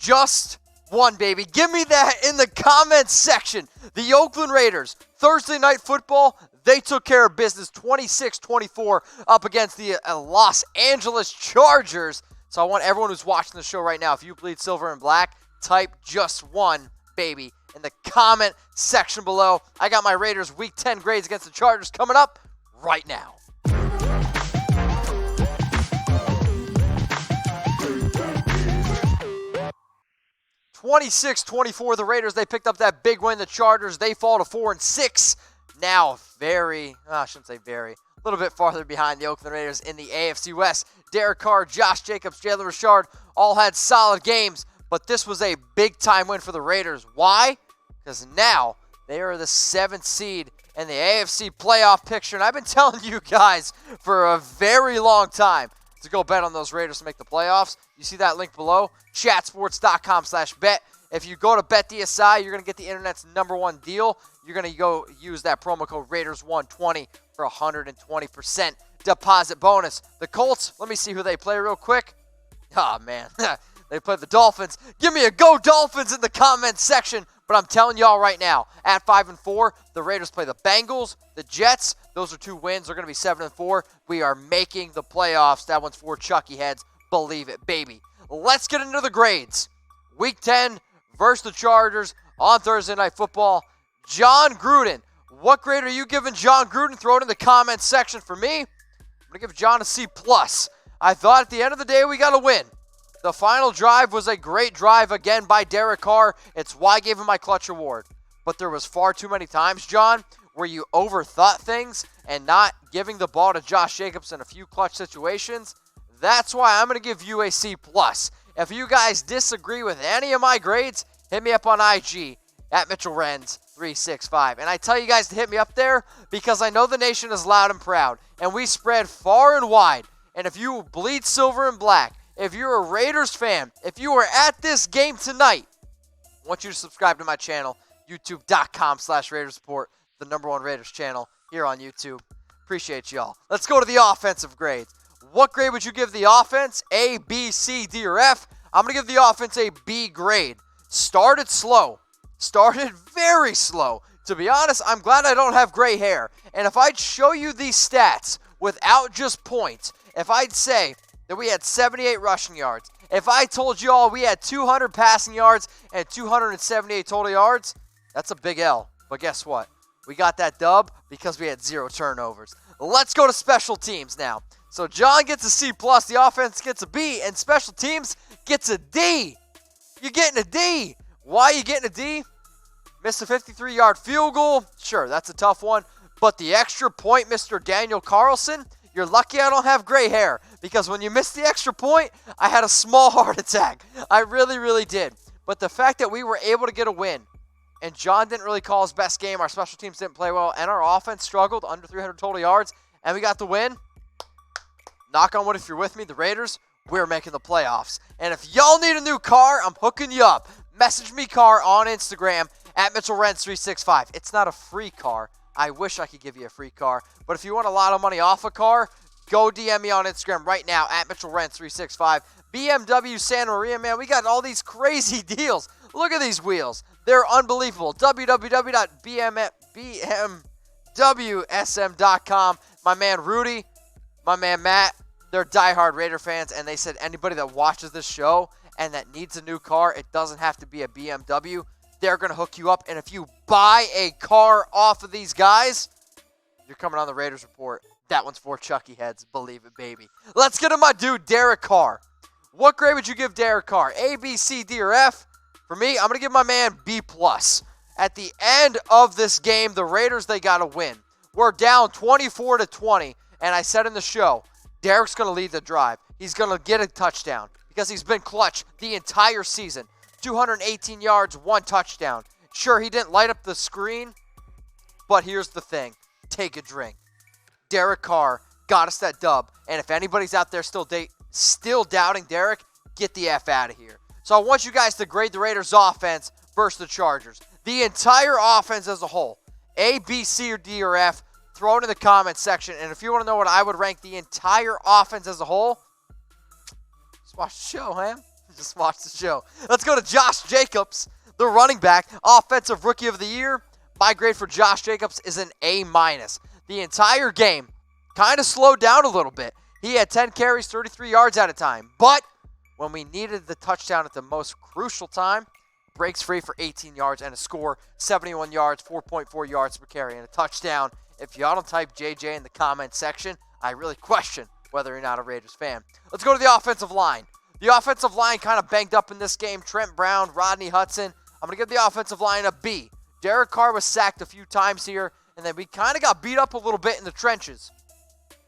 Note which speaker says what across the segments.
Speaker 1: just one, baby. Give me that in the comments section. The Oakland Raiders, Thursday Night Football, they took care of business 26-24 up against the Los Angeles Chargers. So I want everyone who's watching the show right now, if you bleed silver and black, type just one, baby, in the comment section below. I got my Raiders Week 10 grades against the Chargers coming up right now. 26-24, the Raiders, they picked up that big win. The Chargers, they fall to 4-6. Now I shouldn't say very, a little bit farther behind the Oakland Raiders in the AFC West. Derek Carr, Josh Jacobs, Jalen Richard all had solid games, but this was a big-time win for the Raiders. Why? Because now they are the 7th seed in the AFC playoff picture, and I've been telling you guys for a very long time to go bet on those Raiders to make the playoffs. You see that link below, chatsports.com/bet. If you go to BetDSI, you're going to get the internet's #1 deal. You're going to go use that promo code Raiders120 for 120% deposit bonus. The Colts, let me see who they play real quick. Oh, man. They play the Dolphins. Give me a go Dolphins in the comments section. But I'm telling y'all right now, at 5-4, the Raiders play the Bengals, the Jets. Those are 2 wins. They're going to be 7-4. We are making the playoffs. That one's for Chucky heads. Believe it, baby. Let's get into the grades. Week 10 versus the Chargers on Thursday Night Football. Jon Gruden. What grade are you giving Jon Gruden? Throw it in the comments section for me. I'm going to give Jon a C+. I thought at the end of the day we got to win. The final drive was a great drive again by Derek Carr. It's why I gave him my clutch award. But there was far too many times, Jon, where you overthought things and not giving the ball to Josh Jacobs in a few clutch situations. That's why I'm going to give you a C+. If you guys disagree with any of my grades, hit me up on IG at MitchellRens365. And I tell you guys to hit me up there because I know the nation is loud and proud. And we spread far and wide. And if you bleed silver and black, if you're a Raiders fan, if you were at this game tonight, I want you to subscribe to my channel, youtube.com/Raiders Report, the #1 Raiders channel here on YouTube. Appreciate y'all. Let's go to the offensive grades. What grade would you give the offense? A, B, C, D, or F? I'm going to give the offense a B grade. Started slow. Started very slow. To be honest, I'm glad I don't have gray hair. And if I'd show you these stats without just points, if I'd say that we had 78 rushing yards, if I told you all we had 200 passing yards and 278 total yards, that's a big L. But guess what? We got that dub because we had 0 turnovers. Let's go to special teams now. So Jon gets a C+, the offense gets a B, and special teams gets a D. You're getting a D. Why are you getting a D? Missed a 53-yard field goal. Sure, that's a tough one. But the extra point, Mr. Daniel Carlson, you're lucky I don't have gray hair. Because when you missed the extra point, I had a small heart attack. I really, really did. But the fact that we were able to get a win, and Jon didn't really call his best game, our special teams didn't play well, and our offense struggled, under 300 total yards, and we got the win. Knock on wood if you're with me, the Raiders, we're making the playoffs. And if y'all need a new car, I'm hooking you up. Message me car on Instagram at MitchellRens365. It's not a free car. I wish I could give you a free car. But if you want a lot of money off a car, go DM me on Instagram right now at MitchellRens365. BMW Santa Maria, man, we got all these crazy deals. Look at these wheels. They're unbelievable. www.bmwsm.com. My man Rudy, my man Matt, they're diehard Raider fans, and they said anybody that watches this show and that needs a new car, it doesn't have to be a BMW. They're going to hook you up, and if you buy a car off of these guys, you're coming on the Raiders Report. That one's for Chucky heads. Believe it, baby. Let's get to my dude, Derek Carr. What grade would you give Derek Carr? A, B, C, D, or F? For me, I'm going to give my man B+. At the end of this game, the Raiders, they got to win. We're down 24-20, and I said in the show, Derek's going to lead the drive. He's going to get a touchdown because he's been clutch the entire season. 218 yards, 1 touchdown. Sure, he didn't light up the screen, but here's the thing. Take a drink. Derek Carr got us that dub, and if anybody's out there still doubting Derek, get the F out of here. So I want you guys to grade the Raiders' offense versus the Chargers. The entire offense as a whole. A, B, C, or D, or F. Throw it in the comments section. And if you want to know what I would rank the entire offense as a whole, just watch the show, man. Just watch the show. Let's go to Josh Jacobs, the running back, Offensive Rookie of the Year. My grade for Josh Jacobs is an A-. The entire game kind of slowed down a little bit. He had 10 carries, 33 yards at a time. But when we needed the touchdown at the most crucial time, breaks free for 18 yards and a score, 71 yards, 4.4 yards per carry, and a touchdown. If y'all don't type JJ in the comment section, I really question whether you're not a Raiders fan. Let's go to the offensive line. The offensive line kind of banged up in this game. Trent Brown, Rodney Hudson. I'm going to give the offensive line a B. Derek Carr was sacked a few times here, and then we kind of got beat up a little bit in the trenches.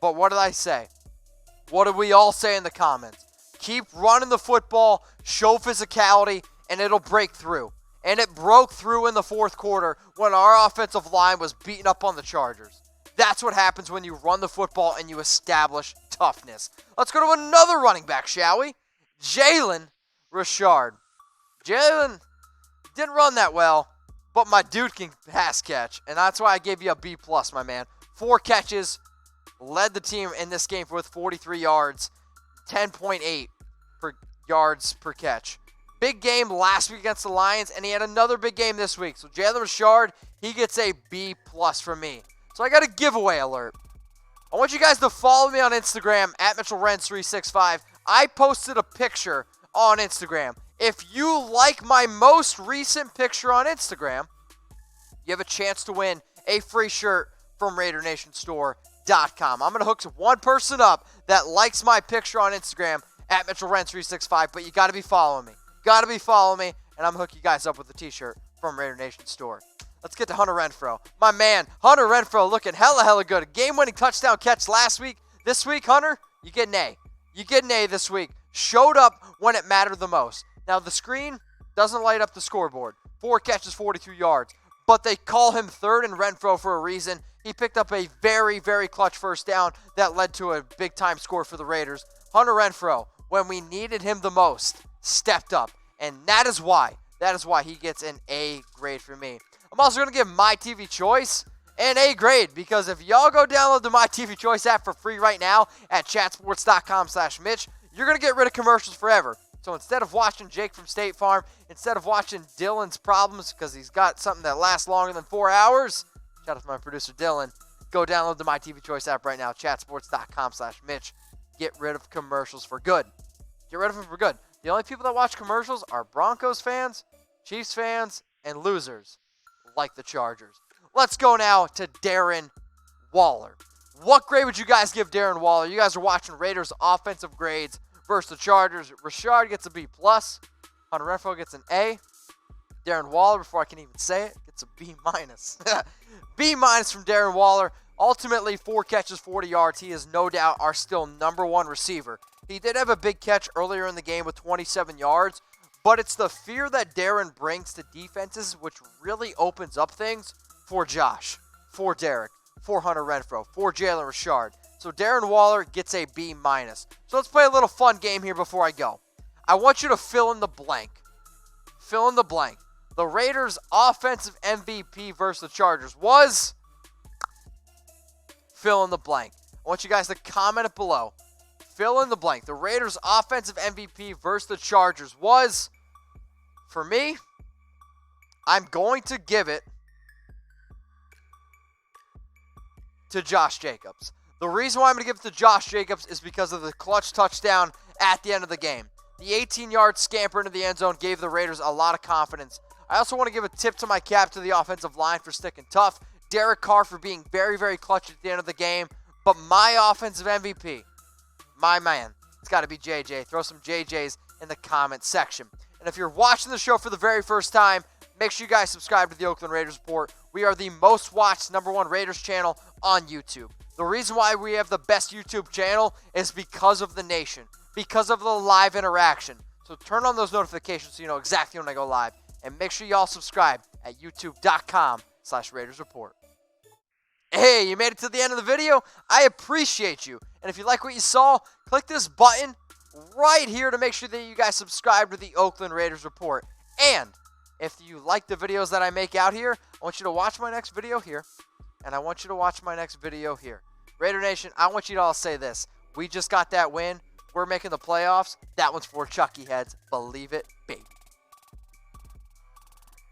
Speaker 1: But what did I say? What did we all say in the comments? Keep running the football, show physicality, and it'll break through. And it broke through in the fourth quarter when our offensive line was beating up on the Chargers. That's what happens when you run the football and you establish toughness. Let's go to another running back, shall we? Jalen Richard. Jalen didn't run that well, but my dude can pass catch, and that's why I gave you a B+, my man. 4 catches, led the team in this game with 43 yards, 10.8 yards per catch. Big game last week against the Lions, and he had another big game this week. So Jalen Richard, he gets a B+ from me. So I got a giveaway alert. I want you guys to follow me on Instagram, at MitchellRens365. I posted a picture on Instagram. If you like my most recent picture on Instagram, you have a chance to win a free shirt from RaiderNationStore.com. I'm going to hook one person up that likes my picture on Instagram, at MitchellRens365, but you got to be following me. Got to be following me, and I'm going to hook you guys up with a t-shirt from Raider Nation Store. Let's get to Hunter Renfrow. My man, Hunter Renfrow, looking hella good. A game-winning touchdown catch last week. This week, Hunter, you get an A. You get an A this week. Showed up when it mattered the most. Now, the screen doesn't light up the scoreboard. 4 catches, 42 yards. But they call him third in Renfrow for a reason. He picked up a very clutch first down that led to a big-time score for the Raiders. Hunter Renfrow, when we needed him the most, stepped up. And that is why he gets an A grade for me. I'm also going to give My TV Choice an A grade, because if y'all go download the My TV Choice app for free right now at chatsports.com/Mitch, you're going to get rid of commercials forever. So instead of watching Jake from State Farm, instead of watching Dylan's problems because he's got something that lasts longer than 4 hours, shout out to my producer Dylan, go download the My TV Choice app right now, chatsports.com/Mitch. Get rid of commercials for good. Get rid of them for good. The only people that watch commercials are Broncos fans, Chiefs fans, and losers like the Chargers. Let's go now to Darren Waller. What grade would you guys give Darren Waller? You guys are watching Raiders offensive grades versus the Chargers. Richard gets a B+. Hunter Renfrow gets an A. Darren Waller, before I can even say it, gets a B-. B- from Darren Waller. Ultimately, 4 catches, 40 yards. He is no doubt our still number 1 receiver. He did have a big catch earlier in the game with 27 yards, but it's the fear that Darren brings to defenses which really opens up things for Josh, for Derek, for Hunter Renfrow, for Jalen Richard. So Darren Waller gets a B-. So let's play a little fun game here before I go. I want you to fill in the blank. Fill in the blank. The Raiders' offensive MVP versus the Chargers was... Fill in the blank. I want you guys to comment it below. Fill in the blank. The Raiders' offensive MVP versus the Chargers was, for me, I'm going to give it to Josh Jacobs. The reason why I'm going to give it to Josh Jacobs is because of the clutch touchdown at the end of the game. The 18-yard scamper into the end zone gave the Raiders a lot of confidence. I also want to give a tip to my cap to the offensive line for sticking tough. Derek Carr for being very clutch at the end of the game. But my offensive MVP, my man, it's got to be JJ. Throw some JJs in the comment section. And if you're watching the show for the very first time, make sure you guys subscribe to the Oakland Raiders Report. We are the most watched #1 Raiders channel on YouTube. The reason why we have the best YouTube channel is because of the nation, because of the live interaction. So turn on those notifications so you know exactly when I go live. And make sure y'all subscribe at youtube.com/Raiders Report. Hey, you made it to the end of the video. I appreciate you. And if you like what you saw, click this button right here to make sure that you guys subscribe to the Oakland Raiders Report. And if you like the videos that I make out here, I want you to watch my next video here. And I want you to watch my next video here. Raider Nation, I want you to all say this. We just got that win. we're making the playoffs, that one's for Chucky heads. Believe it, baby.